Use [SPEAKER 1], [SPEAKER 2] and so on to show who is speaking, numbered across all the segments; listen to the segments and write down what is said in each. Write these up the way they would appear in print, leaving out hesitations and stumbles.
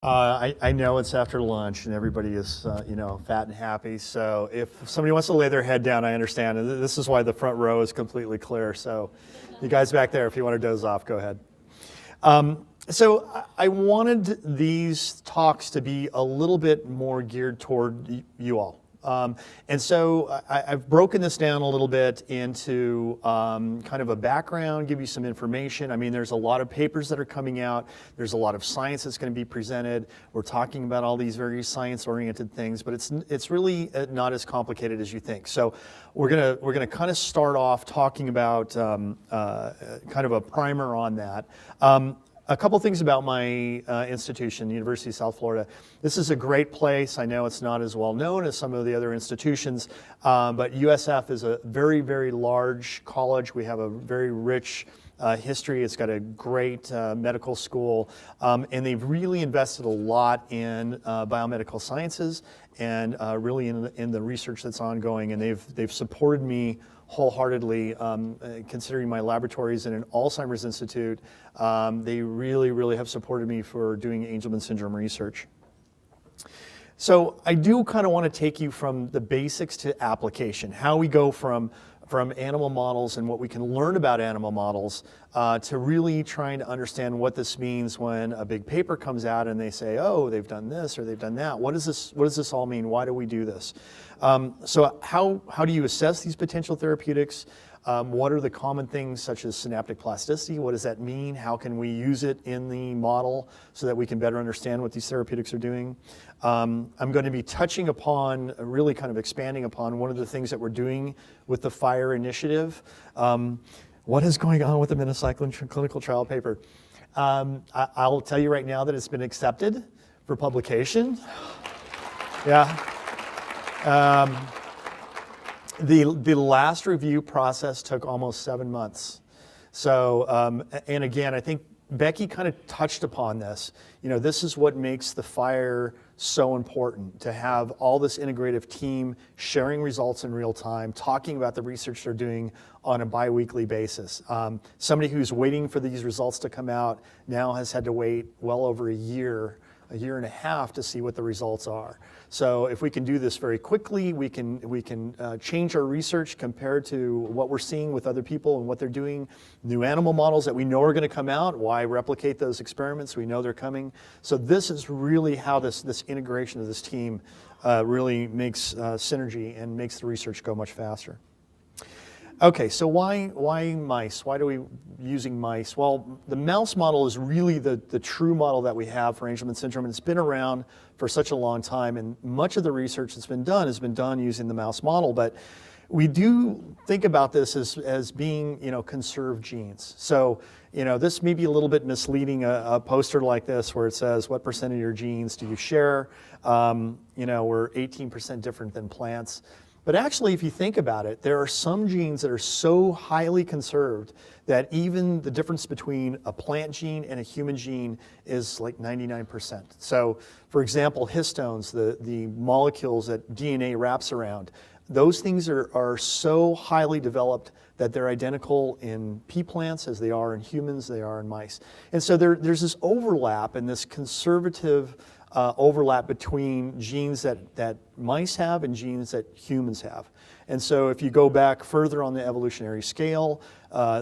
[SPEAKER 1] I know it's after lunch and everybody is, fat and happy. So if somebody wants to lay their head down, I understand. And this is why the front row is completely clear. So you guys back there, if you want to doze off, go ahead. So I wanted these talks to be a little bit more geared toward you all. And so I've broken this down a little bit into kind of a background, give you some information. I mean, there's a lot of papers that are coming out. There's a lot of science that's going to be presented. We're talking about all these very science-oriented things, but it's really not as complicated as you think. So we're gonna kind of start off talking about kind of a primer on that. A couple things about my institution, the University of South Florida. This is a great place. I know it's not as well known as some of the other institutions, but USF is a very, very large college. We have a very rich history. It's got a great medical school, and they've really invested a lot in biomedical sciences and really in the research that's ongoing, and they've supported me wholeheartedly, considering my laboratories in an Alzheimer's Institute. They really, really have supported me for doing Angelman syndrome research. So I do kind of want to take you from the basics to application, how we go from animal models and what we can learn about animal models to really trying to understand what this means when a big paper comes out and they say, oh, they've done this or they've done that. What does this all mean? Why do we do this? So how do you assess these potential therapeutics? What are the common things such as synaptic plasticity? What does that mean? How can we use it in the model so that we can better understand what these therapeutics are doing? I'm going to be touching upon, really kind of expanding upon one of the things that we're doing with the FIRE initiative. What is going on with the Minocycline clinical trial paper? I'll tell you right now that it's been accepted for publication. Yeah. The last review process took almost 7 months. So, and again, I think Becky kind of touched upon this. This is what makes the FIRE so important, to have all this integrative team sharing results in real time, talking about the research they're doing on a bi-weekly basis. Somebody who's waiting for these results to come out now has had to wait well over a year and a half to see what the results are. So if we can do this very quickly, we can change our research compared to what we're seeing with other people and what they're doing. New animal models that we know are going to come out. Why replicate those experiments? We know they're coming. So this is really how this integration of this team really makes synergy and makes the research go much faster. Okay, so why mice? Why do we using mice? Well, the mouse model is really the true model that we have for Angelman syndrome, and it's been around for such a long time, and much of the research that's been done has been done using the mouse model, but we do think about this as being, conserved genes. So, this may be a little bit misleading, a poster like this where it says, what percent of your genes do you share? We're 18% different than plants. But actually, if you think about it, there are some genes that are so highly conserved that even the difference between a plant gene and a human gene is like 99%. So, for example, histones, the molecules that DNA wraps around, those things are so highly developed that they're identical in pea plants as they are in humans, they are in mice. And so there's this overlap and this conservative overlap between genes that mice have and genes that humans have. And so if you go back further on the evolutionary scale,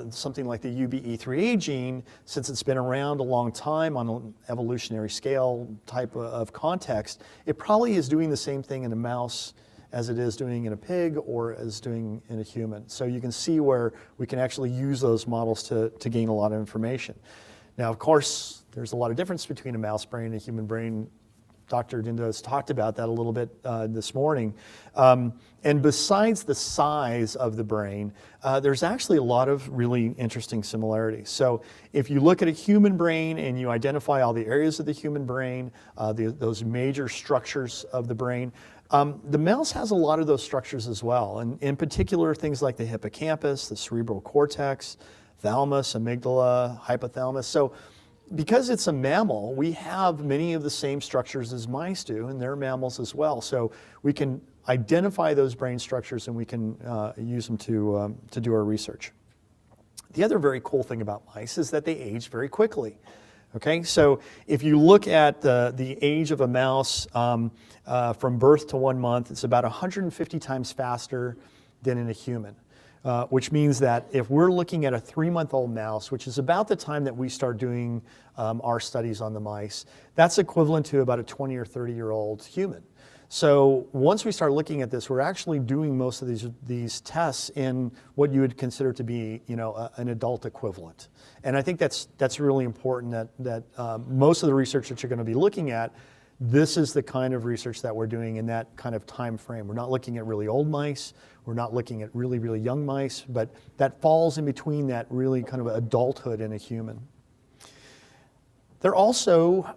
[SPEAKER 1] something like the UBE3A gene, since it's been around a long time on an evolutionary scale type of context, it probably is doing the same thing in a mouse as it is doing in a pig or as doing in a human. So you can see where we can actually use those models to gain a lot of information. Now, of course, there's a lot of difference between a mouse brain and a human brain. Dr. Dindot has talked about that a little bit this morning. And besides the size of the brain, there's actually a lot of really interesting similarities. So if you look at a human brain and you identify all the areas of the human brain, those major structures of the brain, the mouse has a lot of those structures as well. And in particular, things like the hippocampus, the cerebral cortex, thalamus, amygdala, hypothalamus. So because it's a mammal, we have many of the same structures as mice do, and they're mammals as well. So we can identify those brain structures and we can use them to do our research. The other very cool thing about mice is that they age very quickly. Okay, so if you look at the age of a mouse from birth to 1 month, it's about 150 times faster than in a human, which means that if we're looking at a 3-month-old mouse, which is about the time that we start doing our studies on the mice, that's equivalent to about a 20 or 30-year-old human. So once we start looking at this, we're actually doing most of these tests in what you would consider to be, an adult equivalent. And I think that's really important that most of the research that you're going to be looking at, this is the kind of research that we're doing in that kind of time frame. We're not looking at really old mice. We're not looking at really, really young mice, but that falls in between that really kind of adulthood in a human. There are also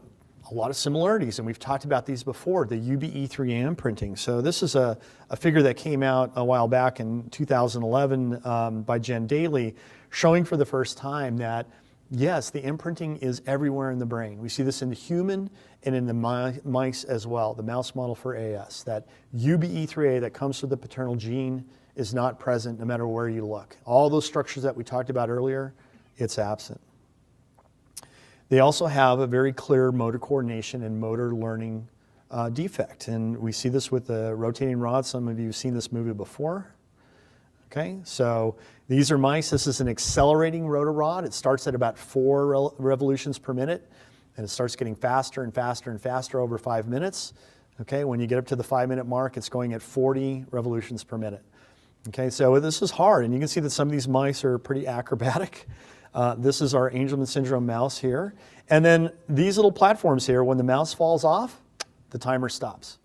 [SPEAKER 1] a lot of similarities, and we've talked about these before, the UBE3A imprinting. So this is a figure that came out a while back in 2011 by Jen Daly, showing for the first time that, yes, the imprinting is everywhere in the brain. We see this in the human and in the mice as well, the mouse model for AS, that UBE3A that comes from the paternal gene is not present no matter where you look. All those structures that we talked about earlier, it's absent. They also have a very clear motor coordination and motor learning defect. And we see this with the rotating rod. Some of you have seen this movie before. Okay, so these are mice. This is an accelerating rotor rod. It starts at about 4 revolutions per minute, and it starts getting faster and faster and faster over 5 minutes. Okay, when you get up to the 5-minute mark, it's going at 40 revolutions per minute. Okay, so this is hard, and you can see that some of these mice are pretty acrobatic. This is our Angelman syndrome mouse here. And then these little platforms here, when the mouse falls off, the timer stops.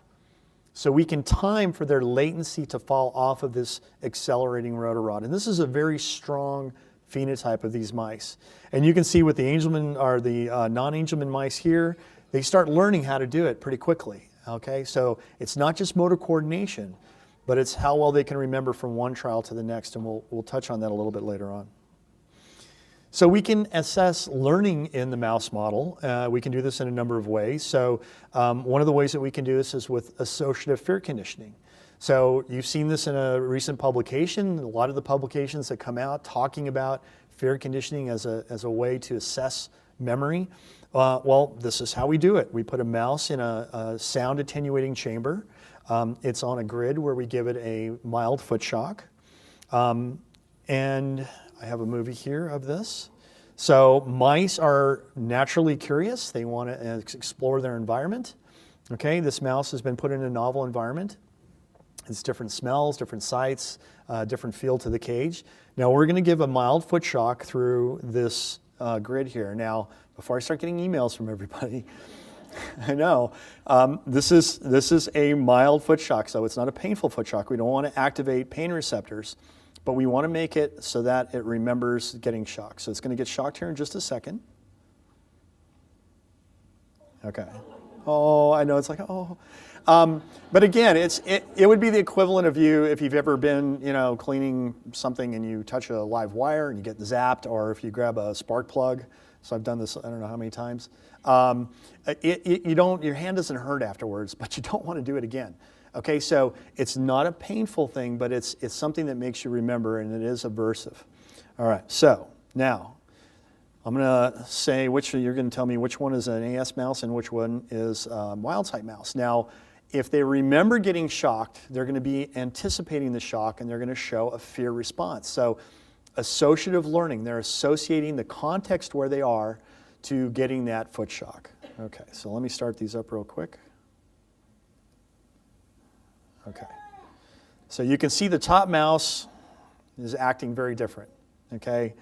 [SPEAKER 1] So we can time for their latency to fall off of this accelerating rotor rod. And this is a very strong phenotype of these mice. And you can see with the Angelman or the non-Angelman mice here, they start learning how to do it pretty quickly. Okay, so it's not just motor coordination, but it's how well they can remember from one trial to the next. And we'll touch on that a little bit later on. So we can assess learning in the mouse model. We can do this in a number of ways. So one of the ways that we can do this is with associative fear conditioning. So you've seen this in a recent publication. A lot of the publications that come out talking about fear conditioning as a way to assess memory. Well, this is how we do it. We put a mouse in a sound attenuating chamber. It's on a grid where we give it a mild foot shock. And I have a movie here of this. So mice are naturally curious. They want to explore their environment. Okay, this mouse has been put in a novel environment. It's different smells, different sights, different feel to the cage. Now we're going to give a mild foot shock through this grid here. Now, before I start getting emails from everybody, I know, this is a mild foot shock, so it's not a painful foot shock. We don't want to activate pain receptors. But we want to make it so that it remembers getting shocked. So it's going to get shocked here in just a second. Okay. Oh, I know, it's like, oh. But again, it would be the equivalent of you if you've ever been, cleaning something and you touch a live wire and you get zapped, or if you grab a spark plug. So I've done this, I don't know how many times. Your hand doesn't hurt afterwards, but you don't want to do it again. Okay, so it's not a painful thing, but it's something that makes you remember, and it is aversive. All right, so now I'm going to say you're going to tell me which one is an AS mouse and which one is a wild type mouse. Now, if they remember getting shocked, they're going to be anticipating the shock, and they're going to show a fear response. So associative learning, they're associating the context where they are to getting that foot shock. Okay, so let me start these up real quick. Okay, so you can see the top mouse is acting very different, okay?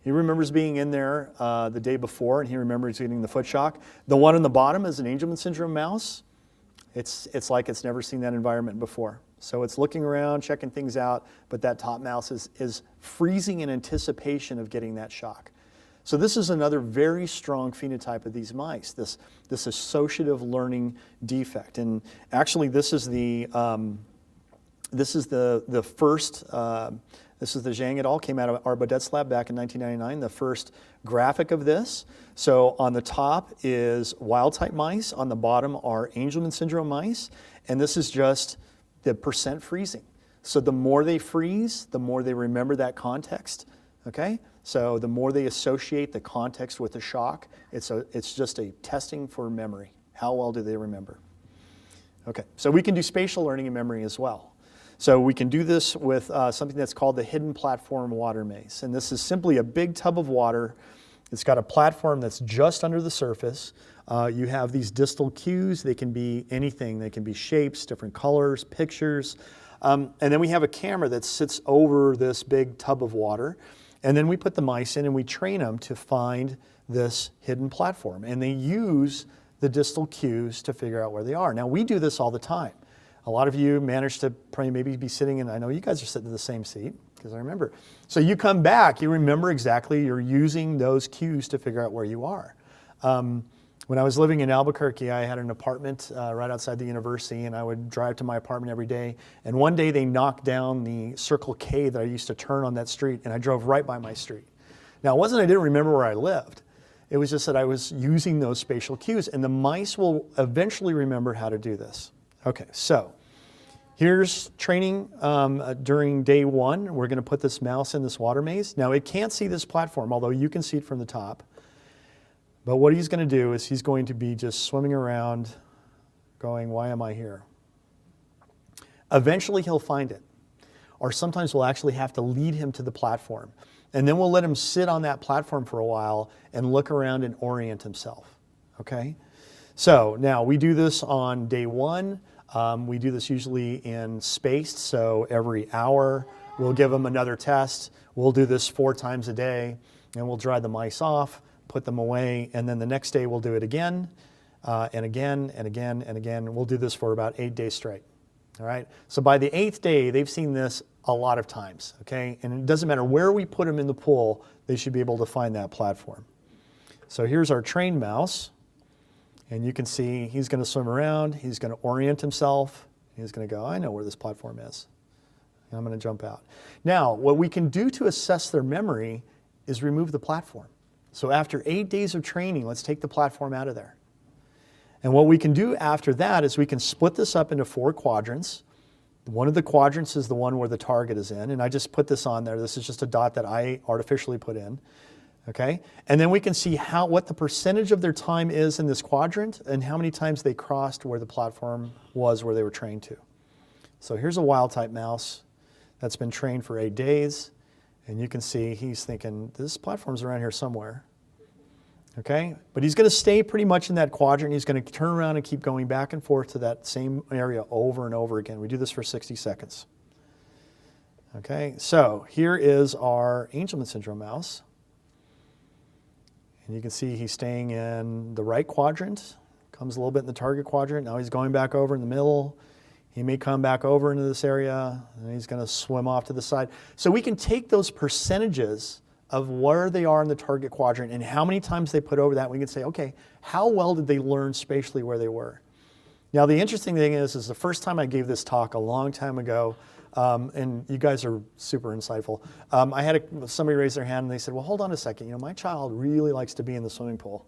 [SPEAKER 1] He remembers being in there the day before, and he remembers getting the foot shock. The one on the bottom is an Angelman syndrome mouse. It's like it's never seen that environment before. So it's looking around, checking things out, but that top mouse is freezing in anticipation of getting that shock. So this is another very strong phenotype of these mice, this associative learning defect. And actually, this is the first. This is the Zhang et al. Came out of Arbodet's lab back in 1999. The first graphic of this. So on the top is wild type mice. On the bottom are Angelman syndrome mice, and this is just the percent freezing. So the more they freeze, the more they remember that context. Okay. So the more they associate the context with the shock, it's just a testing for memory. How well do they remember? Okay, so we can do spatial learning and memory as well. So we can do this with something that's called the hidden platform water maze. And this is simply a big tub of water. It's got a platform that's just under the surface. You have these distal cues. They can be anything. They can be shapes, different colors, pictures. And then we have a camera that sits over this big tub of water. And then we put the mice in and we train them to find this hidden platform. And they use the distal cues to figure out where they are. Now, we do this all the time. A lot of you manage to probably maybe be sitting in, I know you guys are sitting in the same seat, because I remember. So you come back, you remember exactly, you're using those cues to figure out where you are. When I was living in Albuquerque, I had an apartment right outside the university, and I would drive to my apartment every day. And one day they knocked down the Circle K that I used to turn on that street, and I drove right by my street. Now, it wasn't I didn't remember where I lived. It was just that I was using those spatial cues, and the mice will eventually remember how to do this. Okay, so here's training during day 1. We're going to put this mouse in this water maze. Now, it can't see this platform, although you can see it from the top. But what he's going to do is he's going to be just swimming around going, why am I here? Eventually, he'll find it. Or sometimes we'll actually have to lead him to the platform. And then we'll let him sit on that platform for a while and look around and orient himself. Okay? So now we do this on day 1. We do this usually in spaced, so every hour we'll give them another test. We'll do this 4 times a day, and we'll dry the mice off, put them away, and then the next day we'll do it again, and again, and again, and again. We'll do this for about 8 days straight. All right? So by the 8th day, they've seen this a lot of times, okay? And it doesn't matter where we put them in the pool, they should be able to find that platform. So here's our trained mouse. And you can see he's going to swim around, he's going to orient himself, he's going to go, I know where this platform is. And I'm going to jump out. Now, what we can do to assess their memory is remove the platform. So after 8 days of training, let's take the platform out of there. And what we can do after that is we can split this up into 4 quadrants. One of the quadrants is the one where the target is in, and I just put this on there. This is just a dot that I artificially put in. Okay? And then we can see what the percentage of their time is in this quadrant and how many times they crossed where the platform was where they were trained to. So here's a wild type mouse that's been trained for 8 days. And you can see he's thinking, this platform's around here somewhere. Okay? But he's going to stay pretty much in that quadrant. He's going to turn around and keep going back and forth to that same area over and over again. We do this for 60 seconds. Okay? So here is our Angelman syndrome mouse. And you can see he's staying in the right quadrant, comes a little bit in the target quadrant. Now he's going back over in the middle. He may come back over into this area, and he's going to swim off to the side. So we can take those percentages of where they are in the target quadrant and how many times they put over that. We can say, okay, how well did they learn spatially where they were? Now the interesting thing is the first time I gave this talk a long time ago, and you guys are super insightful. I had somebody raise their hand and they said, well, hold on a second. My child really likes to be in the swimming pool.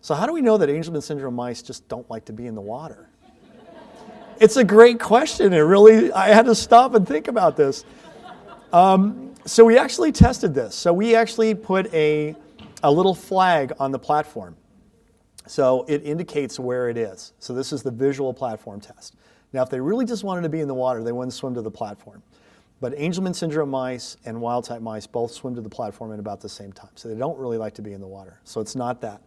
[SPEAKER 1] So how do we know that Angelman syndrome mice just don't like to be in the water? It's a great question. I had to stop and think about this. So we actually tested this. So we actually put a little flag on the platform. So it indicates where it is. So this is the visual platform test. Now, if they really just wanted to be in the water, they wouldn't swim to the platform. But Angelman syndrome mice and wild-type mice both swim to the platform at about the same time. So they don't really like to be in the water. So it's not that.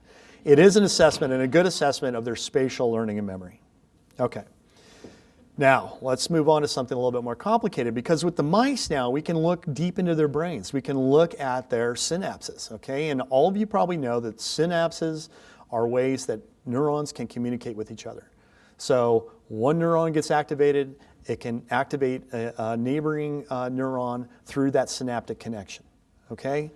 [SPEAKER 1] It is an assessment, and a good assessment of their spatial learning and memory. Okay. Now, let's move on to something a little bit more complicated, because with the mice now, we can look deep into their brains. We can look at their synapses, okay? And all of you probably know that synapses are ways that neurons can communicate with each other. So one neuron gets activated, it can activate a neighboring neuron through that synaptic connection, okay?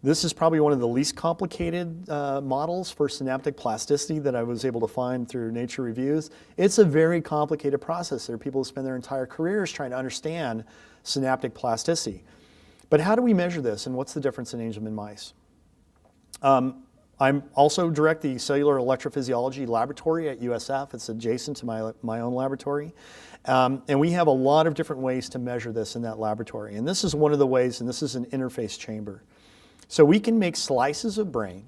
[SPEAKER 1] This is probably one of the least complicated models for synaptic plasticity that I was able to find through Nature reviews. It's a very complicated process. There are people who spend their entire careers trying to understand synaptic plasticity. But how do we measure this, and what's the difference in Angelman mice? I'm also direct the Cellular Electrophysiology laboratory at USF. It's adjacent to my own laboratory. And we have a lot of different ways to measure this in that laboratory. And this is one of the ways, and this is an interface chamber. So we can make slices of brain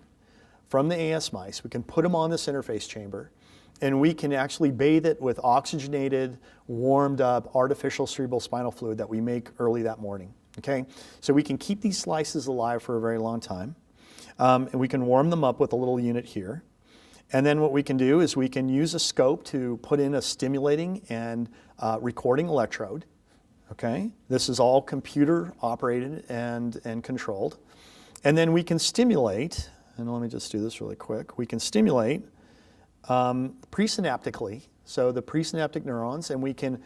[SPEAKER 1] from the AS mice. We can put them on this interface chamber, and we can actually bathe it with oxygenated, warmed up, artificial cerebral spinal fluid that we make early that morning. Okay? So we can keep these slices alive for a very long time. And we can warm them up with a little unit here. And then what we can do is we can use a scope to put in a stimulating and recording electrode. Okay? This is all computer operated and controlled. And then we can stimulate, and let me just do this really quick. We can stimulate presynaptically, so the presynaptic neurons, and we can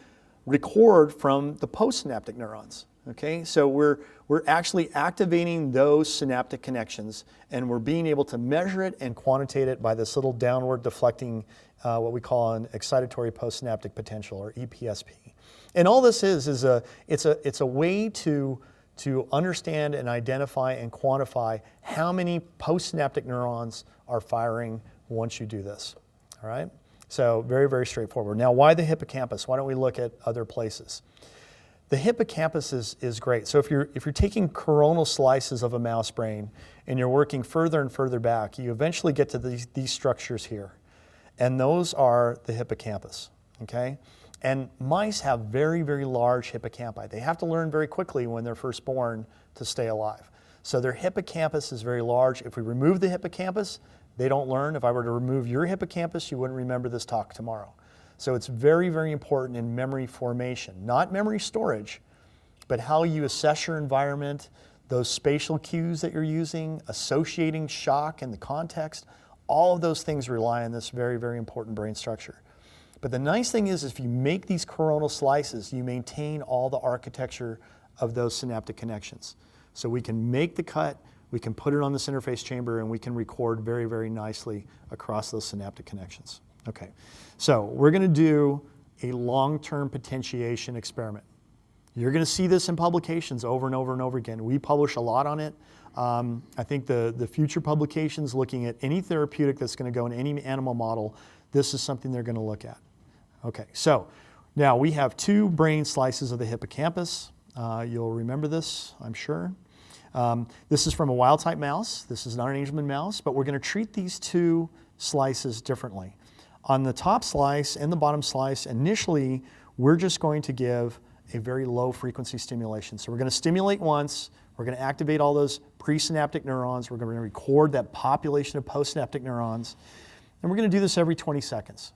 [SPEAKER 1] record from the postsynaptic neurons. Okay, so we're actually activating those synaptic connections, and we're being able to measure it and quantitate it by this little downward deflecting, what we call an excitatory postsynaptic potential, or EPSP. And all this is a way to understand and identify and quantify how many postsynaptic neurons are firing once you do this. All right, so very, very straightforward. Now, why the hippocampus? Why don't we look at other places? The hippocampus is great. So if you're taking coronal slices of a mouse brain and you're working further and further back, you eventually get to these structures here. And those are the hippocampus, okay? And mice have very, very large hippocampi. They have to learn very quickly when they're first born to stay alive. So their hippocampus is very large. If we remove the hippocampus, they don't learn. If I were to remove your hippocampus, you wouldn't remember this talk tomorrow. So it's very, very important in memory formation, not memory storage, but how you assess your environment, those spatial cues that you're using, associating shock and the context, all of those things rely on this very, very important brain structure. But the nice thing is if you make these coronal slices, you maintain all the architecture of those synaptic connections. So we can make the cut, we can put it on this interface chamber, and we can record very, very nicely across those synaptic connections. Okay, so we're going to do a long-term potentiation experiment. You're going to see this in publications over and over and over again. We publish a lot on it. I think the future publications looking at any therapeutic that's going to go in any animal model, this is something they're going to look at. Okay, so now we have 2 brain slices of the hippocampus. You'll remember this, I'm sure. This is from a wild-type mouse. This is not an Angelman mouse, but we're going to treat these 2 slices differently. On the top slice and the bottom slice, initially, we're just going to give a very low frequency stimulation. So we're going to stimulate once, we're going to activate all those presynaptic neurons, we're going to record that population of postsynaptic neurons, and we're going to do this every 20 seconds.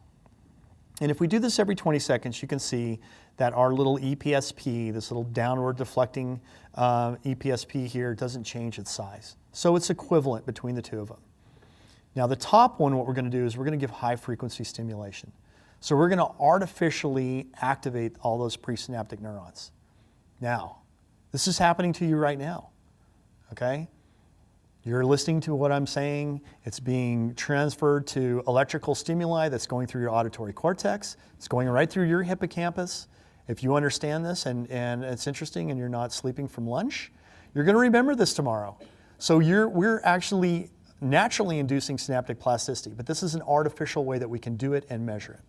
[SPEAKER 1] And if we do this every 20 seconds, you can see that our little EPSP, this little downward deflecting EPSP here, doesn't change its size. So it's equivalent between the 2 of them. Now the top one, what we're going to do is we're going to give high frequency stimulation. So we're going to artificially activate all those presynaptic neurons. Now, this is happening to you right now, okay? You're listening to what I'm saying. It's being transferred to electrical stimuli that's going through your auditory cortex. It's going right through your hippocampus. If you understand this and it's interesting and you're not sleeping from lunch, you're going to remember this tomorrow. So we're actually naturally inducing synaptic plasticity, but this is an artificial way that we can do it and measure it.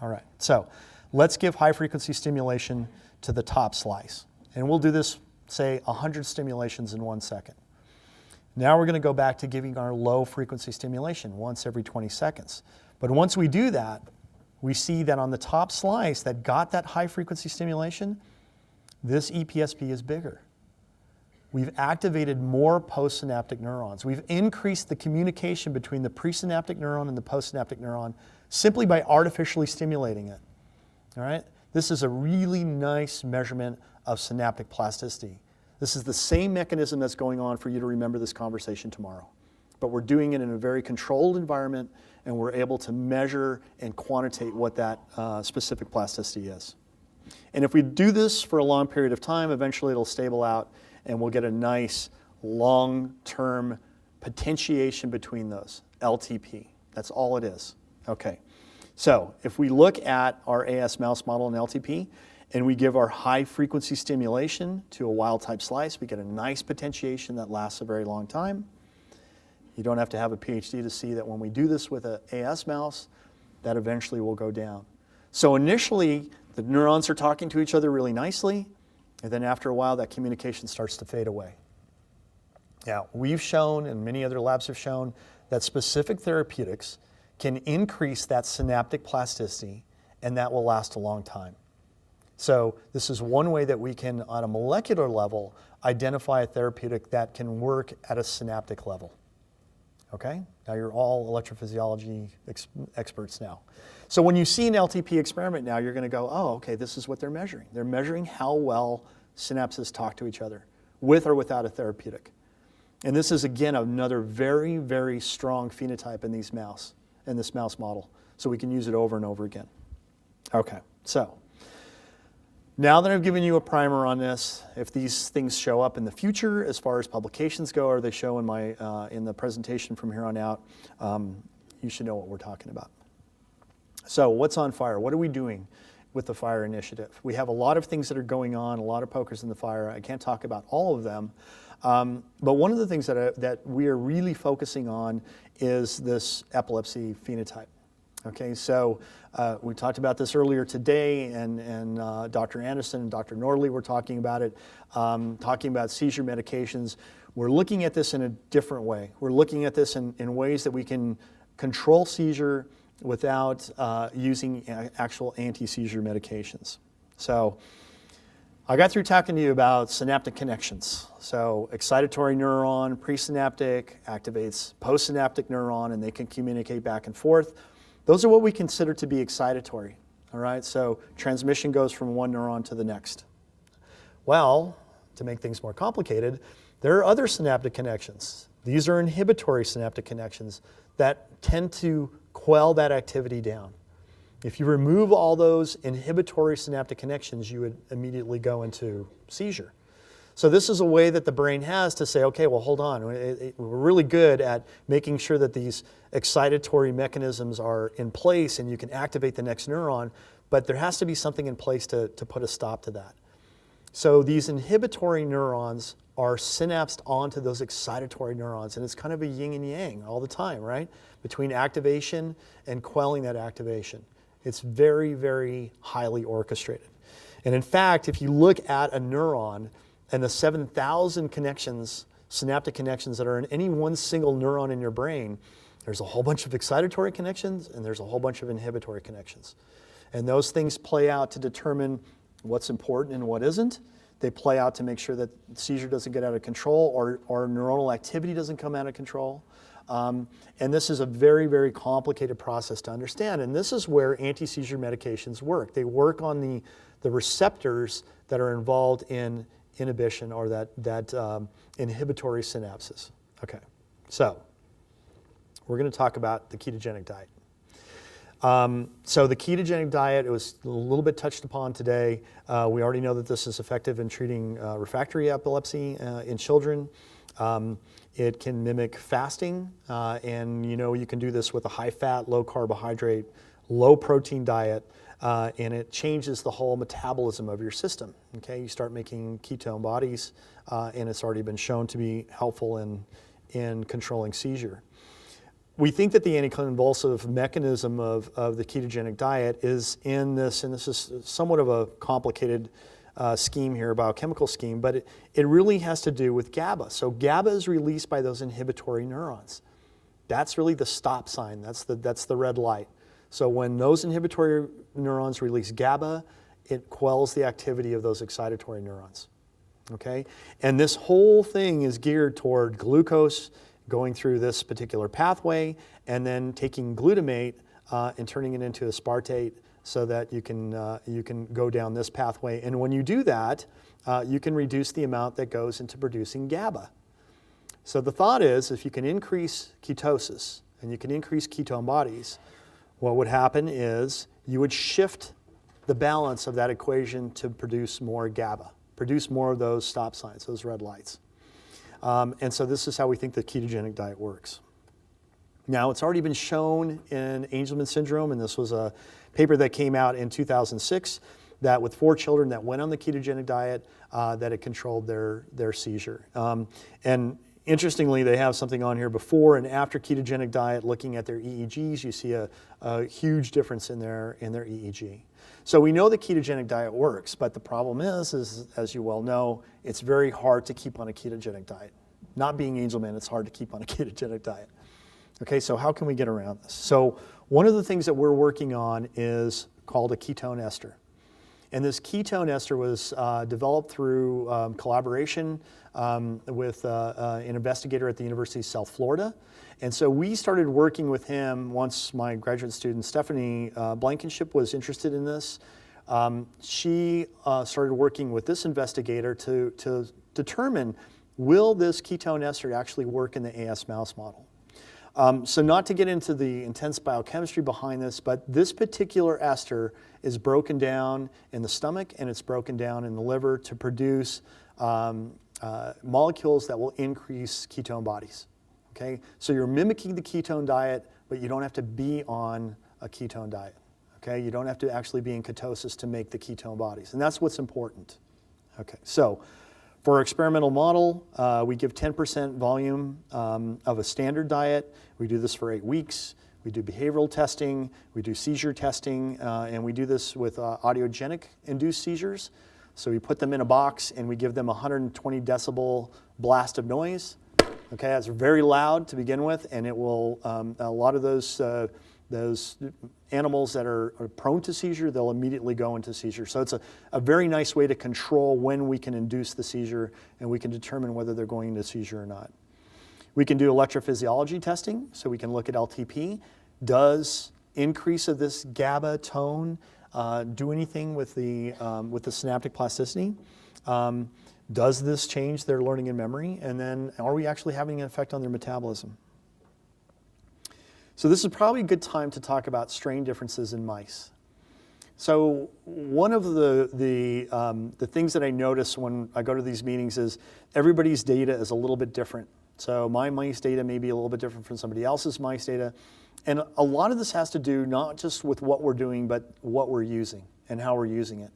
[SPEAKER 1] All right, so let's give high frequency stimulation to the top slice. And we'll do this, say, 100 stimulations in 1 second. Now we're going to go back to giving our low frequency stimulation once every 20 seconds. But once we do that, we see that on the top slice that got that high frequency stimulation, this EPSP is bigger. We've activated more postsynaptic neurons. We've increased the communication between the presynaptic neuron and the postsynaptic neuron simply by artificially stimulating it. All right? This is a really nice measurement of synaptic plasticity. This is the same mechanism that's going on for you to remember this conversation tomorrow. But we're doing it in a very controlled environment, and we're able to measure and quantitate what that specific plasticity is. And if we do this for a long period of time, eventually it'll stable out, and we'll get a nice long-term potentiation between those, LTP. That's all it is. Okay, so if we look at our AS mouse model in LTP, and we give our high frequency stimulation to a wild type slice, we get a nice potentiation that lasts a very long time. You don't have to have a PhD to see that when we do this with an AS mouse, that eventually will go down. So initially, the neurons are talking to each other really nicely, and then after a while, that communication starts to fade away. Now, we've shown, and many other labs have shown, that specific therapeutics can increase that synaptic plasticity, and that will last a long time. So this is one way that we can, on a molecular level, identify a therapeutic that can work at a synaptic level. Okay? Now you're all electrophysiology experts now. So when you see an LTP experiment now, you're going to go, oh, okay, this is what they're measuring. They're measuring how well synapses talk to each other, with or without a therapeutic. And this is, again, another very, very strong phenotype in this mouse model. So we can use it over and over again. Okay, so now that I've given you a primer on this, if these things show up in the future as far as publications go, or they show in the presentation from here on out, you should know what we're talking about. So what's on fire? What are we doing with the FIRE initiative? We have a lot of things that are going on, a lot of pokers in the fire. I can't talk about all of them. But one of the things that we are really focusing on is this epilepsy phenotype. Okay, so we talked about this earlier today, and Dr. Anderson and Dr. Nordley were talking about it, talking about seizure medications. We're looking at this in a different way. We're looking at this in ways that we can control seizure without using actual anti-seizure medications. So I got through talking to you about synaptic connections. So excitatory neuron, presynaptic, activates postsynaptic neuron, and they can communicate back and forth. Those are what we consider to be excitatory, all right? So transmission goes from one neuron to the next. Well, to make things more complicated, there are other synaptic connections. These are inhibitory synaptic connections that tend to quell that activity down. If you remove all those inhibitory synaptic connections, you would immediately go into seizure. So this is a way that the brain has to say, okay, well, hold on. We're really good at making sure that these excitatory mechanisms are in place and you can activate the next neuron, but there has to be something in place to put a stop to that. So these inhibitory neurons are synapsed onto those excitatory neurons, and it's kind of a yin and yang all the time, right? Between activation and quelling that activation. It's very, very highly orchestrated. And in fact, if you look at a neuron and the 7,000 connections, synaptic connections that are in any one single neuron in your brain, there's a whole bunch of excitatory connections and there's a whole bunch of inhibitory connections. And those things play out to determine what's important and what isn't. They play out to make sure that seizure doesn't get out of control or neuronal activity doesn't come out of control. And this is a very, very complicated process to understand. And this is where anti-seizure medications work. They work on the receptors that are involved in inhibition or that inhibitory synapses. Okay, so we're going to talk about the ketogenic diet. So the ketogenic diet, it was a little bit touched upon today. We already know that this is effective in treating refractory epilepsy in children. It can mimic fasting, and you can do this with a high-fat, low-carbohydrate, low-protein diet, and it changes the whole metabolism of your system. Okay, you start making ketone bodies, and it's already been shown to be helpful in controlling seizure. We think that the anticonvulsive mechanism of the ketogenic diet is in this, and this is somewhat of a complicated scheme here, biochemical scheme, but it really has to do with GABA. So GABA is released by those inhibitory neurons. That's really the stop sign. That's the red light. So when those inhibitory neurons release GABA, it quells the activity of those excitatory neurons. Okay? And this whole thing is geared toward glucose going through this particular pathway and then taking glutamate and turning it into aspartate so that you can go down this pathway. And when you do that, you can reduce the amount that goes into producing GABA. So the thought is, if you can increase ketosis and you can increase ketone bodies, what would happen is you would shift the balance of that equation to produce more GABA, produce more of those stop signs, those red lights. And so this is how we think the ketogenic diet works. Now, it's already been shown in Angelman syndrome, and this was a paper that came out in 2006, that with 4 children that went on the ketogenic diet, that it controlled their seizure. And interestingly, they have something on here before and after ketogenic diet, looking at their EEGs, you see a huge difference in their EEG. So we know the ketogenic diet works, but the problem is, as you well know, it's very hard to keep on a ketogenic diet. Not being Angelman, it's hard to keep on a ketogenic diet. Okay, so how can we get around this? So one of the things that we're working on is called a ketone ester. And this ketone ester was developed through collaboration with an investigator at the University of South Florida. And so we started working with him once my graduate student, Stephanie Blankenship, was interested in this. She started working with this investigator to determine, will this ketone ester actually work in the AS mouse model? So not to get into the intense biochemistry behind this, but this particular ester is broken down in the stomach and it's broken down in the liver to produce molecules that will increase ketone bodies. Okay? So you're mimicking the ketone diet, but you don't have to be on a ketone diet. Okay? You don't have to actually be in ketosis to make the ketone bodies. And that's what's important. Okay, so for our experimental model, we give 10% volume of a standard diet. We do this for 8 weeks. We do behavioral testing. We do seizure testing. And we do this with audiogenic induced seizures. So we put them in a box and we give them 120 decibel blast of noise. Okay, that's very loud to begin with, and it will, a lot of those animals that are prone to seizure, they'll immediately go into seizure. So it's a very nice way to control when we can induce the seizure, and we can determine whether they're going into seizure or not. We can do electrophysiology testing, so we can look at LTP. Does increase of this GABA tone do anything with the synaptic plasticity? Does this change their learning and memory? And then are we actually having an effect on their metabolism? So this is probably a good time to talk about strain differences in mice. So one of the things that I notice when I go to these meetings is everybody's data is a little bit different. So my mice data may be a little bit different from somebody else's mice data. And a lot of this has to do not just with what we're doing, but what we're using and how we're using it.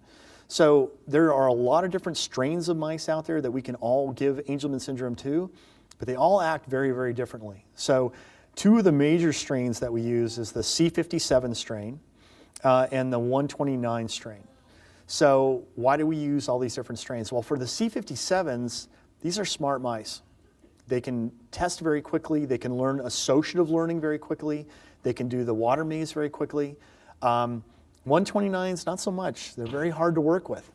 [SPEAKER 1] So there are a lot of different strains of mice out there that we can all give Angelman syndrome to, but they all act very, very differently. So two of the major strains that we use is the C57 strain and the 129 strain. So why do we use all these different strains? Well, for the C57s, these are smart mice. They can test very quickly. They can learn associative learning very quickly. They can do the water maze very quickly. 129s, not so much. They're very hard to work with.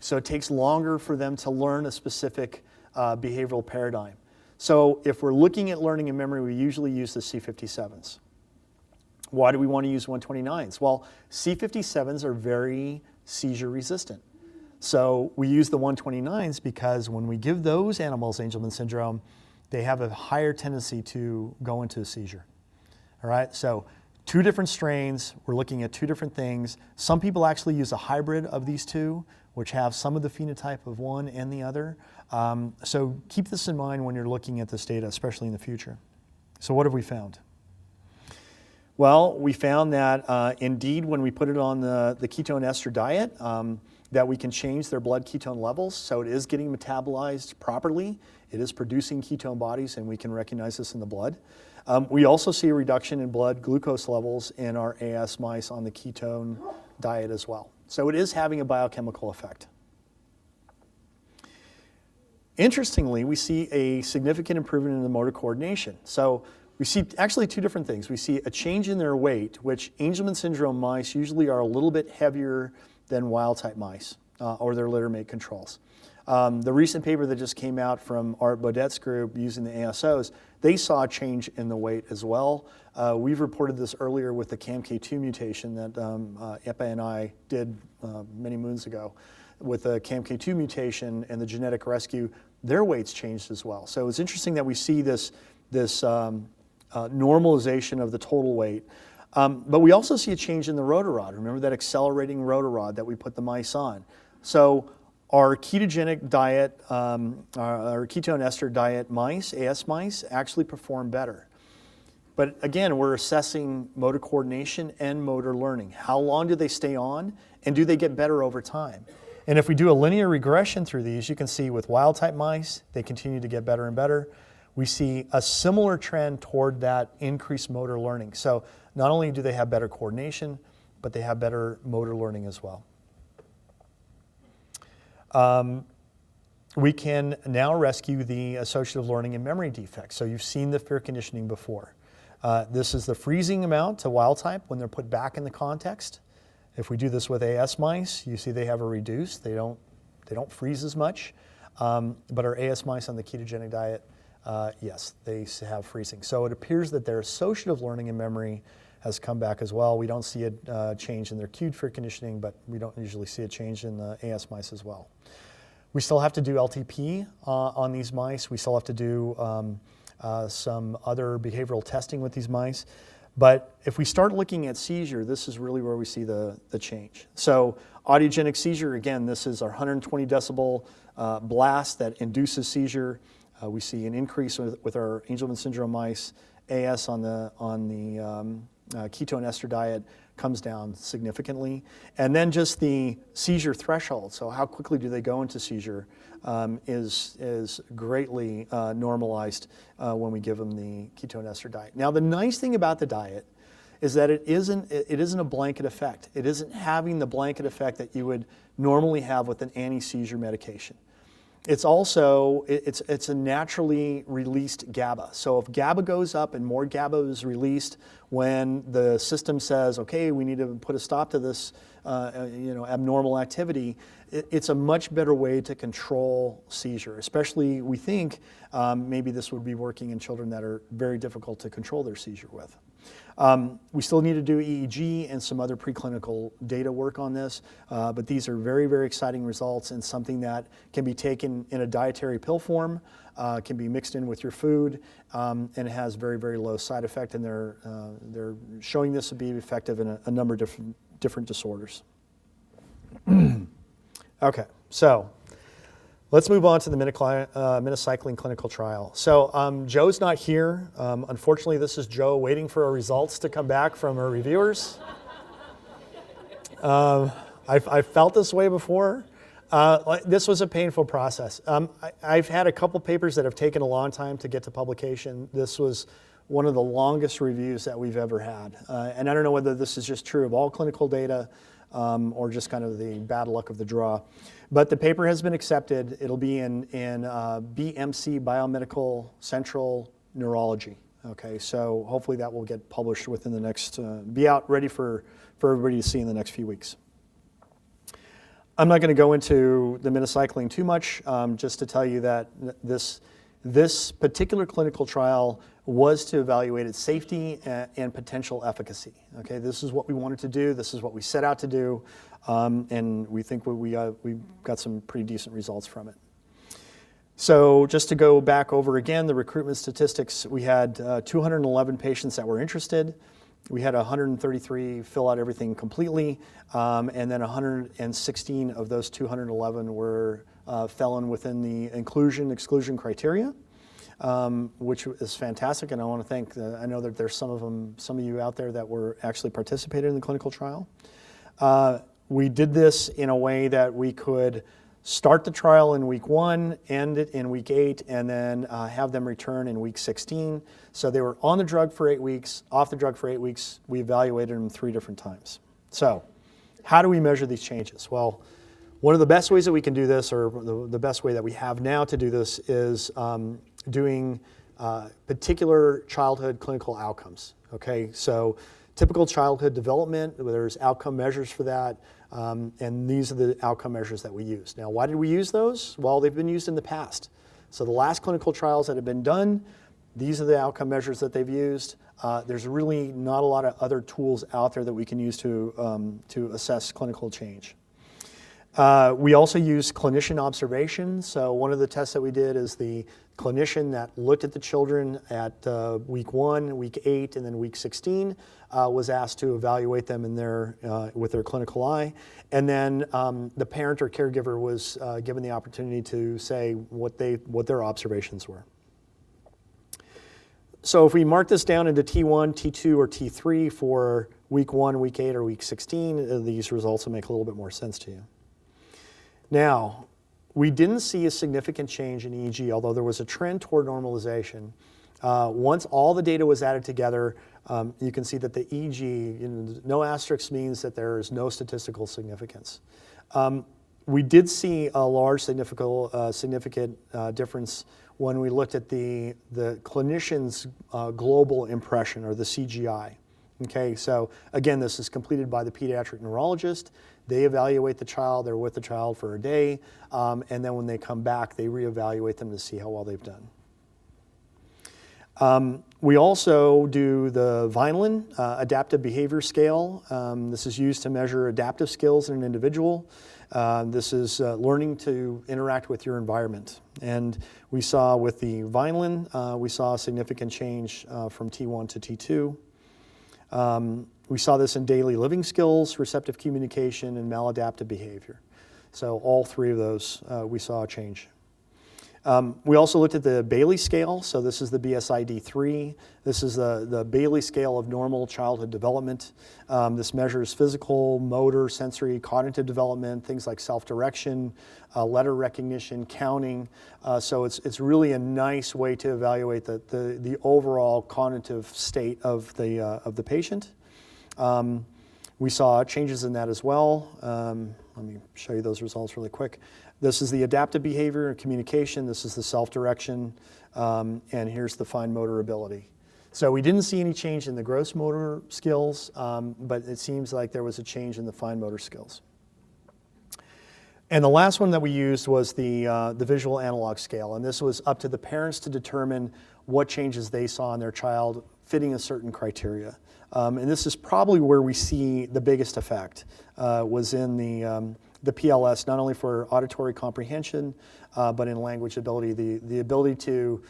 [SPEAKER 1] So it takes longer for them to learn a specific behavioral paradigm. So if we're looking at learning and memory, we usually use the C57s. Why do we want to use 129s? Well, C57s are very seizure resistant. So we use the 129s because when we give those animals Angelman syndrome, they have a higher tendency to go into a seizure. All right, so two different strains, we're looking at two different things. Some people actually use a hybrid of these two, which have some of the phenotype of one and the other. So keep this in mind when you're looking at this data, especially in the future. So what have we found? Well, we found that indeed when we put it on the ketone ester diet, that we can change their blood ketone levels. So it is getting metabolized properly. It is producing ketone bodies, and we can recognize this in the blood. We also see a reduction in blood glucose levels in our AS mice on the ketone diet as well. So it is having a biochemical effect. Interestingly, we see a significant improvement in the motor coordination. So we see actually two different things. We see a change in their weight, which Angelman syndrome mice usually are a little bit heavier than wild-type mice or their littermate controls. The recent paper that just came out from Art Baudet's group using the ASOs, they saw a change in the weight as well. We've reported this earlier with the CAMK2 mutation that Epa and I did many moons ago. With the CAMK2 mutation and the genetic rescue, their weights changed as well. So it's interesting that we see this normalization of the total weight. But we also see a change in the rotarod. Remember that accelerating rotarod that we put the mice on. So our ketogenic diet, our ketone ester diet mice, AS mice, actually perform better. But again, we're assessing motor coordination and motor learning. How long do they stay on, and do they get better over time? And if we do a linear regression through these, you can see with wild-type mice, they continue to get better and better. We see a similar trend toward that increased motor learning. So not only do they have better coordination, but they have better motor learning as well. we can now rescue the associative learning and memory defects. So you've seen the fear conditioning before. This is the freezing amount to wild type when they're put back in the context. If we do this with AS mice, you see they have a reduced. They don't freeze as much. But our AS mice on the ketogenic diet, yes, they have freezing. So it appears that their associative learning and memory has come back as well. We don't see a change in their cued fear conditioning, but we don't usually see a change in the AS mice as well. We still have to do LTP on these mice. We still have to do some other behavioral testing with these mice. But if we start looking at seizure, this is really where we see the change. So audiogenic seizure, again, this is our 120 decibel blast that induces seizure. We see an increase with our Angelman syndrome mice. AS on the ketone ester diet comes down significantly. And then just the seizure threshold, so how quickly do they go into seizure, is greatly normalized when we give them the ketone ester diet. Now the nice thing about the diet is that it isn't a blanket effect. It isn't having the blanket effect that you would normally have with an anti-seizure medication. It's also, it's a naturally released GABA. So if GABA goes up and more GABA is released when the system says, okay, we need to put a stop to this abnormal activity, it's a much better way to control seizure. Especially, we think, maybe this would be working in children that are very difficult to control their seizure with. We still need to do EEG and some other preclinical data work on this, but these are very, very exciting results and something that can be taken in a dietary pill form, can be mixed in with your food, and it has very, very low side effect, and they're showing this to be effective in a number of different disorders. Okay, so let's move on to the minocycline clinical trial. So Joe's not here. Unfortunately, this is Joe waiting for our results to come back from our reviewers. I've felt this way before. This was a painful process. I've had a couple papers that have taken a long time to get to publication. This was one of the longest reviews that we've ever had. And I don't know whether this is just true of all clinical data or just kind of the bad luck of the draw. But the paper has been accepted. It'll be in BMC, Biomedical Central Neurology. Okay, so hopefully that will get published within the next, be out ready for everybody to see in the next few weeks. I'm not going to go into the minocycline too much, just to tell you that this particular clinical trial was to evaluate its safety and potential efficacy. Okay, this is what we wanted to do. This is what we set out to do, and we think we got some pretty decent results from it. So just to go back over again, the recruitment statistics, we had 211 patients that were interested. We had 133 fill out everything completely, and then 116 of those 211 were fell in within the inclusion-exclusion criteria, which is fantastic, and I want to thank, I know that there's some of you out there that were actually participated in the clinical trial. We did this in a way that we could start the trial in week 1, end it in week 8, and then have them return in week 16. So they were on the drug for 8 weeks, off the drug for 8 weeks. We evaluated them 3 different times. So how do we measure these changes? Well, one of the best ways that we can do this, or the best way that we have now to do this, is doing particular childhood clinical outcomes. Okay, so typical childhood development, there's outcome measures for that, and these are the outcome measures that we use. Now, why did we use those? Well, they've been used in the past. So the last clinical trials that have been done, these are the outcome measures that they've used. There's really not a lot of other tools out there that we can use to assess clinical change. We also use clinician observation. So one of the tests that we did is the clinician that looked at the children at week 1, week 8, and then week 16 was asked to evaluate them in with their clinical eye. And then the parent or caregiver was given the opportunity to say what their observations were. So if we mark this down into T1, T2, or T3 for week 1, week 8, or week 16, these results will make a little bit more sense to you. Now, we didn't see a significant change in EEG, although there was a trend toward normalization. Once all the data was added together, you can see that the EEG, no asterisk means that there is no statistical significance. We did see a large significant difference when we looked at the clinician's global impression, or the CGI. Okay, so again, this is completed by the pediatric neurologist. They evaluate the child, they're with the child for a day, and then when they come back, they reevaluate them to see how well they've done. We also do the Vineland Adaptive Behavior Scale. This is used to measure adaptive skills in an individual. This is learning to interact with your environment. And we saw with the Vineland, we saw a significant change from T1 to T2. We saw this in daily living skills, receptive communication, and maladaptive behavior. So all three of those, we saw a change. We also looked at the Bailey scale. So this is the BSID-3. This is the Bailey scale of normal childhood development. This measures physical, motor, sensory, cognitive development, things like self-direction, letter recognition, counting. So it's really a nice way to evaluate the overall cognitive state of the patient. We saw changes in that as well. Let me show you those results really quick. This is the adaptive behavior and communication. This is the self-direction, and here's the fine motor ability. So we didn't see any change in the gross motor skills, but it seems like there was a change in the fine motor skills. And the last one that we used was the visual analog scale, and this was up to the parents to determine what changes they saw in their child fitting a certain criteria. And this is probably where we see the biggest effect, was in the PLS, not only for auditory comprehension, but in language ability, the ability to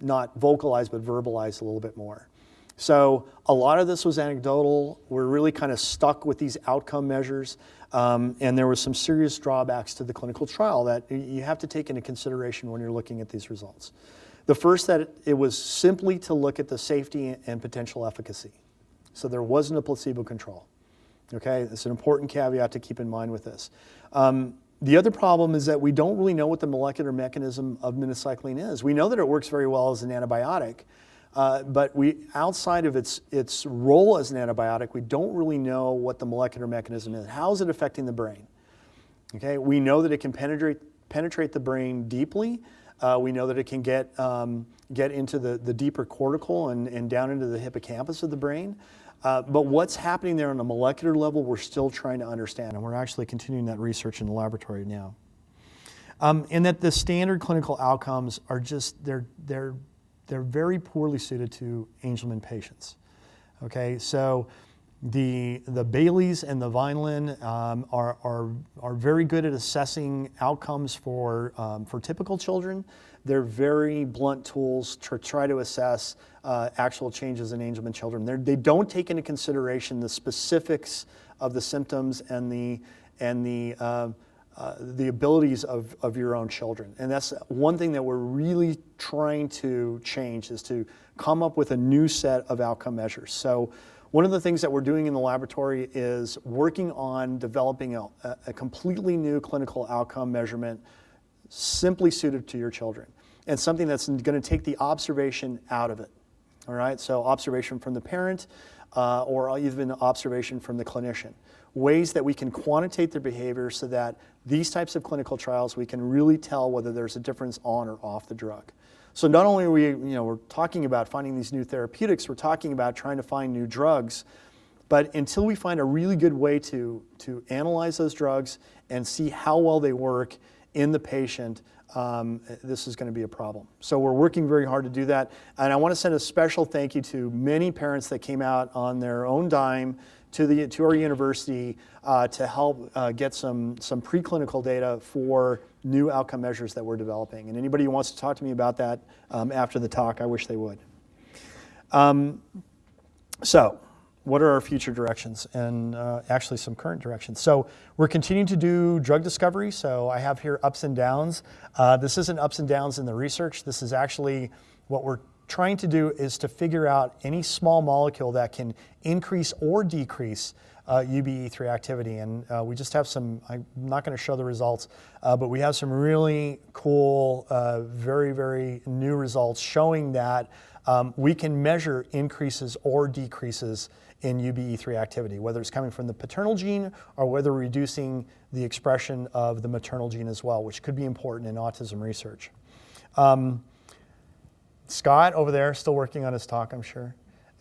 [SPEAKER 1] not vocalize but verbalize a little bit more. So a lot of this was anecdotal. We're really kind of stuck with these outcome measures, and there was some serious drawbacks to the clinical trial that you have to take into consideration when you're looking at these results. The first, that it was simply to look at the safety and potential efficacy. So there wasn't a placebo control. Okay, it's an important caveat to keep in mind with this. The other problem is that we don't really know what the molecular mechanism of minocycline is. We know that it works very well as an antibiotic, but outside of its role as an antibiotic, we don't really know what the molecular mechanism is. How is it affecting the brain? Okay, we know that it can penetrate the brain deeply. We know that it can get into the deeper cortical and down into the hippocampus of the brain. But what's happening there on a molecular level, we're still trying to understand, and we're actually continuing that research in the laboratory now. And that the standard clinical outcomes are just, they're very poorly suited to Angelman patients. Okay, so the Baileys and the Vineland are very good at assessing outcomes for typical children. They're very blunt tools to try to assess actual changes in Angelman children. They don't take into consideration the specifics of the symptoms and the abilities of your own children. And that's one thing that we're really trying to change, is to come up with a new set of outcome measures. So one of the things that we're doing in the laboratory is working on developing a completely new clinical outcome measurement simply suited to your children, and something that's going to take the observation out of it. All right, so observation from the parent or even observation from the clinician. Ways that we can quantitate their behavior so that these types of clinical trials, we can really tell whether there's a difference on or off the drug. So not only are we're talking about finding these new therapeutics, we're talking about trying to find new drugs, but until we find a really good way to analyze those drugs and see how well they work in the patient, this is going to be a problem. So we're working very hard to do that. And I want to send a special thank you to many parents that came out on their own dime to our university to help get some preclinical data for new outcome measures that we're developing. And anybody who wants to talk to me about that after the talk, I wish they would. So what are our future directions, and actually some current directions? So we're continuing to do drug discovery. So I have here ups and downs. This isn't ups and downs in the research. This is actually what we're trying to do, is to figure out any small molecule that can increase or decrease UBE3 activity. And we just have some, I'm not going to show the results, but we have some really cool, very, very new results showing that we can measure increases or decreases in UBE3 activity, whether it's coming from the paternal gene or whether reducing the expression of the maternal gene as well, which could be important in autism research. Scott over there, still working on his talk, I'm sure,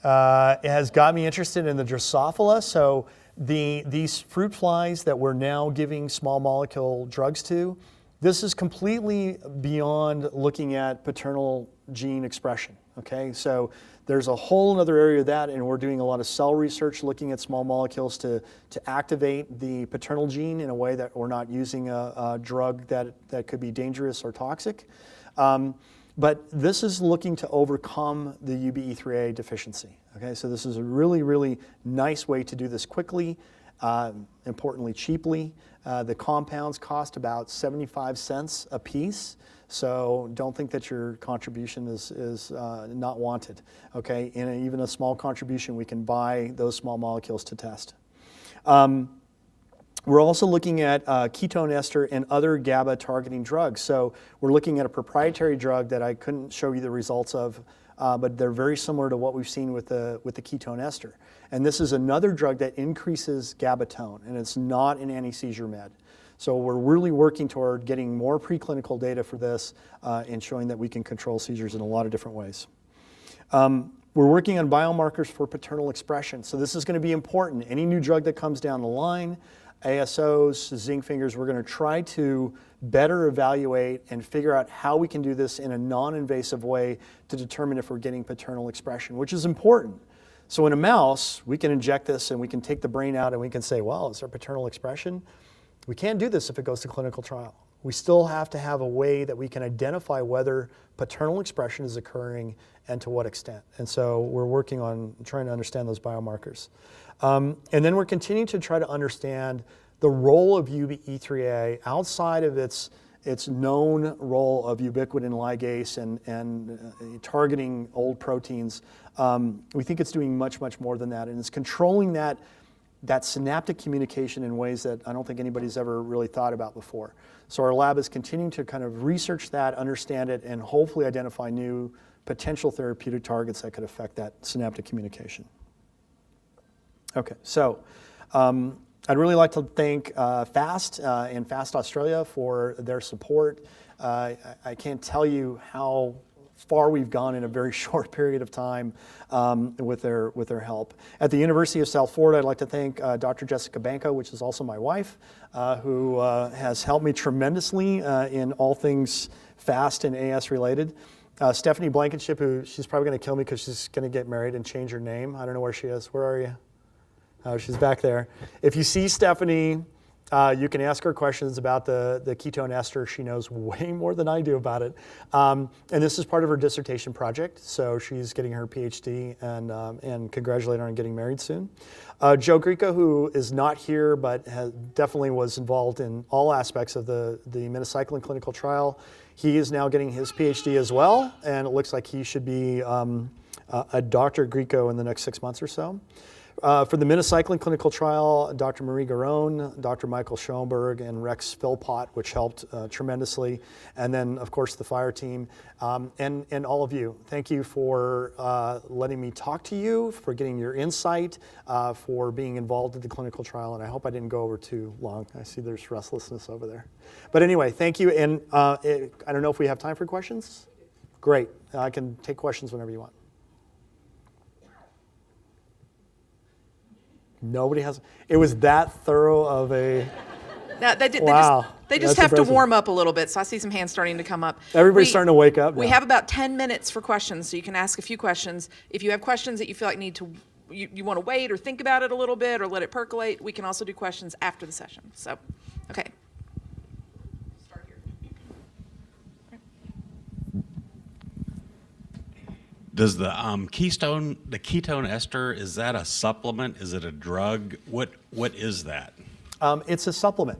[SPEAKER 1] has got me interested in the Drosophila. So these fruit flies that we're now giving small molecule drugs to, this is completely beyond looking at paternal gene expression, okay? So there's a whole other area of that, and we're doing a lot of cell research looking at small molecules to activate the paternal gene in a way that we're not using a drug that could be dangerous or toxic. But this is looking to overcome the UBE3A deficiency, okay? So this is a really, really nice way to do this quickly, importantly cheaply. The compounds cost about 75 cents a piece, so don't think that your contribution is not wanted, okay? In even a small contribution, we can buy those small molecules to test. We're also looking at ketone ester and other GABA targeting drugs. So we're looking at a proprietary drug that I couldn't show you the results of, but they're very similar to what we've seen with the ketone ester. And this is another drug that increases GABA tone, and it's not an anti-seizure med. So we're really working toward getting more preclinical data for this and showing that we can control seizures in a lot of different ways. We're working on biomarkers for paternal expression. So this is going to be important. Any new drug that comes down the line, ASOs, zinc fingers, we're going to try to better evaluate and figure out how we can do this in a non-invasive way to determine if we're getting paternal expression, which is important. So in a mouse, we can inject this and we can take the brain out and we can say, well, is there paternal expression? We can't do this if it goes to clinical trial. We still have to have a way that we can identify whether paternal expression is occurring and to what extent. And so we're working on trying to understand those biomarkers. And then we're continuing to try to understand the role of UBE3A outside of its known role of ubiquitin ligase and targeting old proteins. We think it's doing much, much more than that, and it's controlling that synaptic communication in ways that I don't think anybody's ever really thought about before. So our lab is continuing to kind of research that, understand it, and hopefully identify new potential therapeutic targets that could affect that synaptic communication. Okay, so I'd really like to thank FAST and FAST Australia for their support. I can't tell you how far we've gone in a very short period of time with their help. At the University of South Florida, I'd like to thank Dr. Jessica Banco, which is also my wife, who has helped me tremendously in all things FAST and AS related. Stephanie Blankenship, who she's probably going to kill me because she's going to get married and change her name. I don't know where she is. Where are you? Oh, she's back there. If you see Stephanie, you can ask her questions about the ketone ester. She knows way more than I do about it. And this is part of her dissertation project, so she's getting her PhD, and congratulate her on getting married soon. Joe Greco, who is not here but definitely was involved in all aspects of the minocycline clinical trial. He is now getting his PhD as well, and it looks like he should be a Dr. Greco in the next 6 months or so. For the minocycline clinical trial, Dr. Marie Garone, Dr. Michael Schoenberg, and Rex Philpott, which helped tremendously. And then, of course, the FIRE team, and all of you. Thank you for letting me talk to you, for getting your insight, for being involved in the clinical trial. And I hope I didn't go over too long. I see there's restlessness over there. But anyway, thank you. And I don't know if we have time for questions. Great. I can take questions whenever you want. Nobody has. It was that thorough of a.
[SPEAKER 2] Now,
[SPEAKER 1] Wow.
[SPEAKER 2] They just have to warm up a little bit. So I see some hands starting to come up.
[SPEAKER 1] Everybody's starting to wake up now.
[SPEAKER 2] We have about 10 minutes for questions, so you can ask a few questions. If you have questions that you feel like you want to wait or think about it a little bit or let it percolate, we can also do questions after the session. So, okay. Start here.
[SPEAKER 3] Does the ketone ester, is that a supplement? Is it a drug? What is that?
[SPEAKER 1] It's a supplement.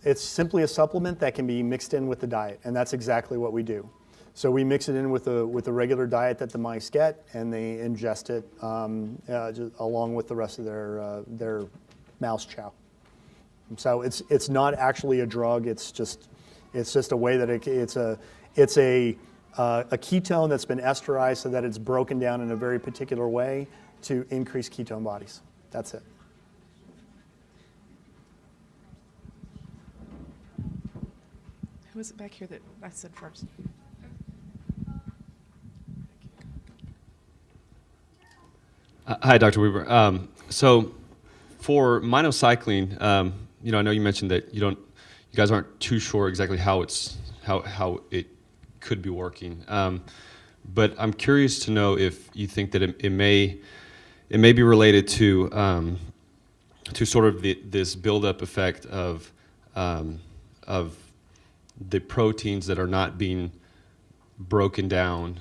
[SPEAKER 1] It's simply a supplement that can be mixed in with the diet, and that's exactly what we do. So we mix it in with the regular diet that the mice get, and they ingest it just along with the rest of their mouse chow. So it's not actually a drug. It's just a way that it's a ketone that's been esterized so that it's broken down in a very particular way to increase ketone bodies. That's it.
[SPEAKER 2] Who was it back here that I said first?
[SPEAKER 4] Hi, Dr. Weeber. So for minocycline, I know you mentioned that you guys aren't too sure exactly how it could be working. But I'm curious to know if you think that it may be related to sort of this buildup effect of the proteins that are not being broken down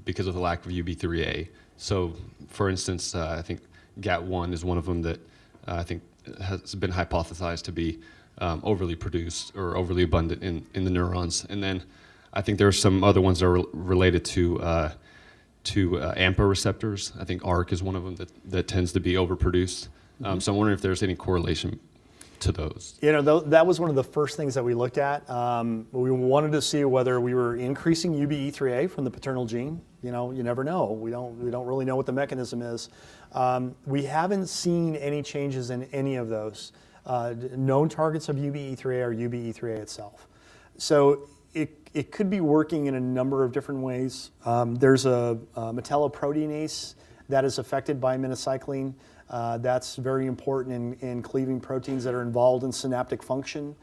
[SPEAKER 4] because of the lack of UB3A. So, for instance, I think GAT1 is one of them that I think has been hypothesized to be overly produced or overly abundant in the neurons. And then I think there are some other ones that are related to AMPA receptors. I think ARC is one of them that tends to be overproduced. So I'm wondering if there's any correlation to those.
[SPEAKER 1] That was one of the first things that we looked at. We wanted to see whether we were increasing UBE3A from the paternal gene. You never know. We don't really know what the mechanism is. We haven't seen any changes in any of those known targets of UBE3A or UBE3A itself. So it could be working in a number of different ways. There's a metalloproteinase that is affected by minocycline. That's very important in cleaving proteins that are involved in synaptic function.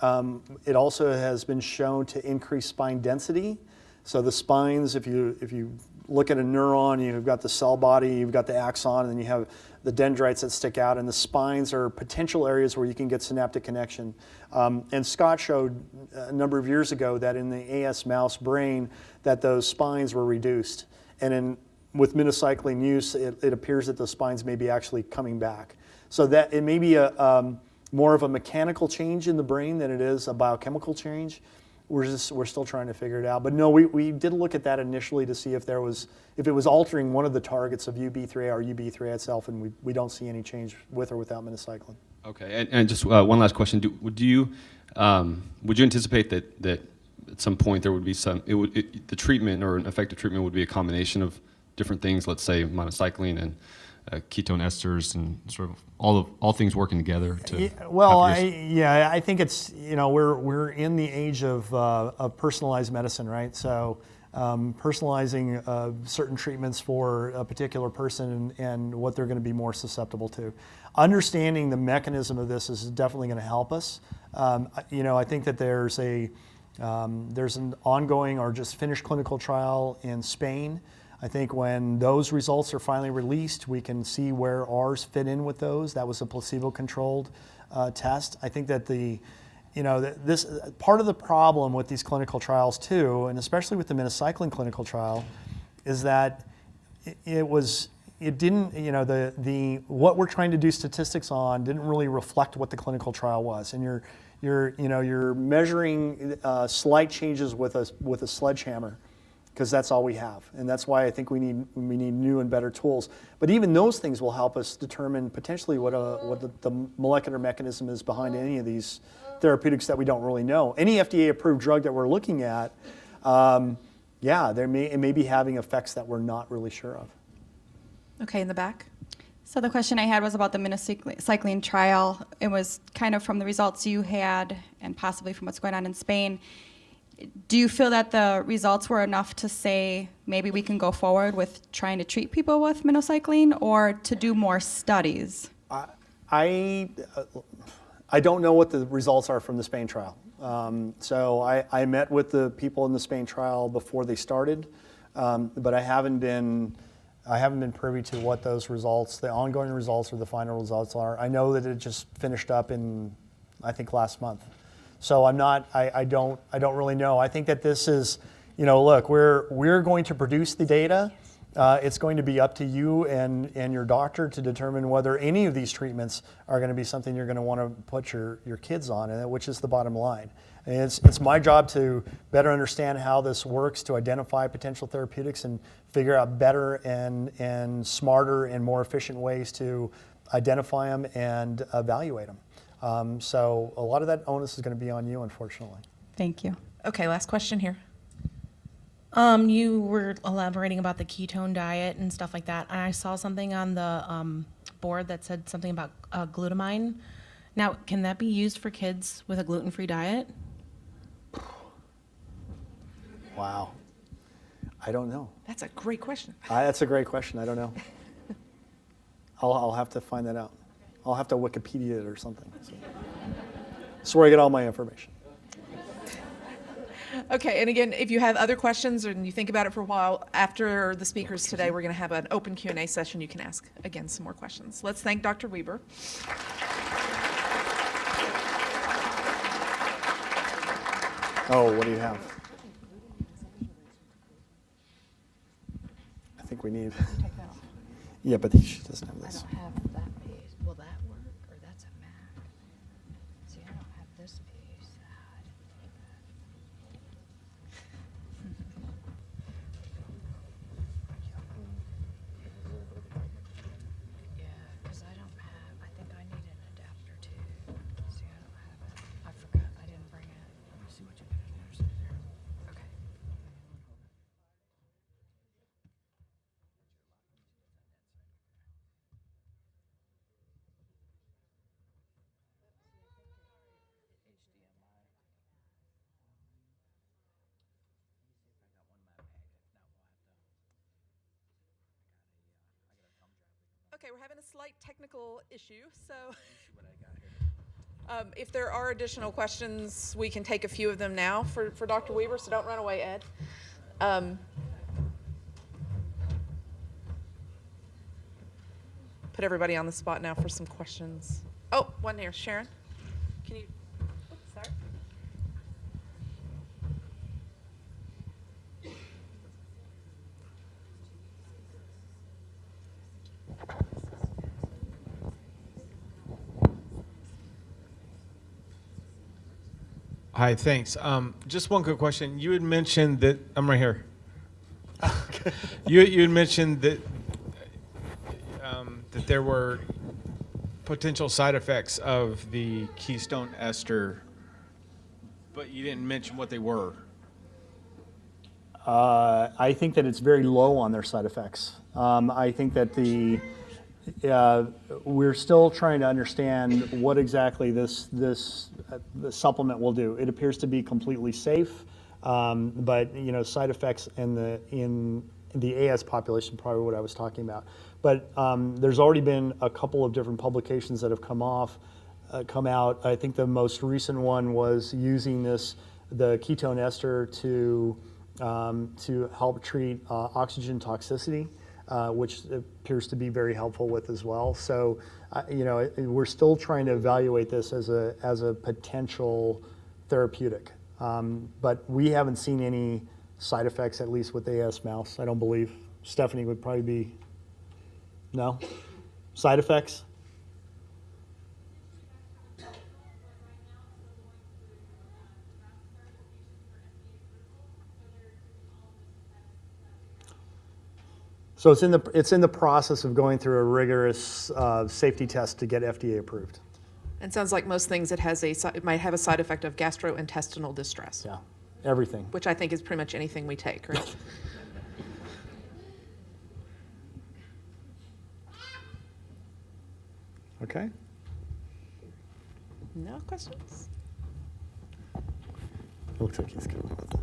[SPEAKER 1] It also has been shown to increase spine density. So the spines, if you look at a neuron, you've got the cell body, you've got the axon, and then you have the dendrites that stick out, and the spines are potential areas where you can get synaptic connection. And Scott showed a number of years ago that in the AS mouse brain that those spines were reduced. And with minocycline use, it appears that those spines may be actually coming back. So that it may be more of a mechanical change in the brain than it is a biochemical change. We're still trying to figure it out. But no, we did look at that initially to see if it was altering one of the targets of UB3A or UB3A itself, and we don't see any change with or without minocycline.
[SPEAKER 4] Okay, and just one last question: would you anticipate that at some point there would be the treatment or an effective treatment would be a combination of different things? Let's say minocycline and ketone esters and sort of all things working together to.
[SPEAKER 1] I think it's we're in the age of personalized medicine, right? So personalizing certain treatments for a particular person and what they're going to be more susceptible to. Understanding the mechanism of this is definitely going to help us. I think that there's an ongoing or just finished clinical trial in Spain. I think when those results are finally released, we can see where ours fit in with those. That was a placebo-controlled test. I think that this part of the problem with these clinical trials too, and especially with the minocycline clinical trial, is that it didn't, what we're trying to do statistics on didn't really reflect what the clinical trial was, and you're measuring slight changes with a sledgehammer, because that's all we have, and that's why I think we need new and better tools. But even those things will help us determine potentially what the molecular mechanism is behind any of these therapeutics that we don't really know. Any FDA-approved drug that we're looking at, it may be having effects that we're not really sure of.
[SPEAKER 2] Okay, in the back.
[SPEAKER 5] So the question I had was about the minocycline trial. It was kind of from the results you had and possibly from what's going on in Spain. Do you feel that the results were enough to say maybe we can go forward with trying to treat people with minocycline or to do more studies?
[SPEAKER 1] I don't know what the results are from the Spain trial. So I met with the people in the Spain trial before they started, but I haven't been privy to what those results, the ongoing results or the final results are. I know that it just finished up in, I think, last month. So I don't really know. I think that this is, look, we're going to produce the data. It's going to be up to you and your doctor to determine whether any of these treatments are going to be something you're going to want to put your kids on, which is the bottom line. And it's my job to better understand how this works, to identify potential therapeutics and figure out better and smarter and more efficient ways to identify them and evaluate them. So a lot of that onus is going to be on you, unfortunately.
[SPEAKER 5] Thank you.
[SPEAKER 2] Okay, last question here.
[SPEAKER 6] You were elaborating about the ketone diet and stuff like that, and I saw something on the board that said something about glutamine. Now, can that be used for kids with a gluten-free diet?
[SPEAKER 1] Wow. I don't know.
[SPEAKER 2] That's a great question.
[SPEAKER 1] That's a great question. I don't know. I'll have to find that out. I'll have to Wikipedia it or something. So. That's where I get all my information.
[SPEAKER 2] Okay, and again, if you have other questions and you think about it for a while, after the speakers today, we're going to have an open Q&A session. You can ask, again, some more questions. Let's thank Dr. Weeber.
[SPEAKER 1] Oh, what do you have? I think we need. Yeah, but she doesn't have
[SPEAKER 7] I
[SPEAKER 1] this.
[SPEAKER 7] don't have that piece. Will that work, or that's a Mac? See, I don't have this piece. Yeah, because I don't have, I think I need an adapter too. See, I don't have it. I forgot, I didn't bring it. Let me see what you got in there. Okay.
[SPEAKER 2] Okay, we're having a slight technical issue, so if there are additional questions, we can take a few of them now for Dr. Weeber, so don't run away, Ed. Put everybody on the spot now for some questions. Oh, one here. Sharon, can you? Oops, sorry.
[SPEAKER 8] Hi, thanks. Just one quick question. You had mentioned that I'm right here. You had mentioned that that there were potential side effects of the Ketone ester, but you didn't mention what they were.
[SPEAKER 1] I think that it's very low on their side effects. I think that we're still trying to understand what exactly this supplement will do. It appears to be completely safe, but side effects in the AS population, probably what I was talking about. But there's already been a couple of different publications that have come out. I think the most recent one was using the ketone ester to help treat oxygen toxicity, which appears to be very helpful with as well. So, we're still trying to evaluate this as a potential therapeutic. But we haven't seen any side effects, at least with AS mouse, I don't believe. Stephanie would probably be, no? Side effects? So it's in the process of going through a rigorous safety test to get FDA approved.
[SPEAKER 2] And sounds like most things it might have a side effect of gastrointestinal distress.
[SPEAKER 1] Yeah, everything.
[SPEAKER 2] Which I think is pretty much anything we take, right?
[SPEAKER 1] Okay.
[SPEAKER 2] No questions?
[SPEAKER 1] Looks like he's coming with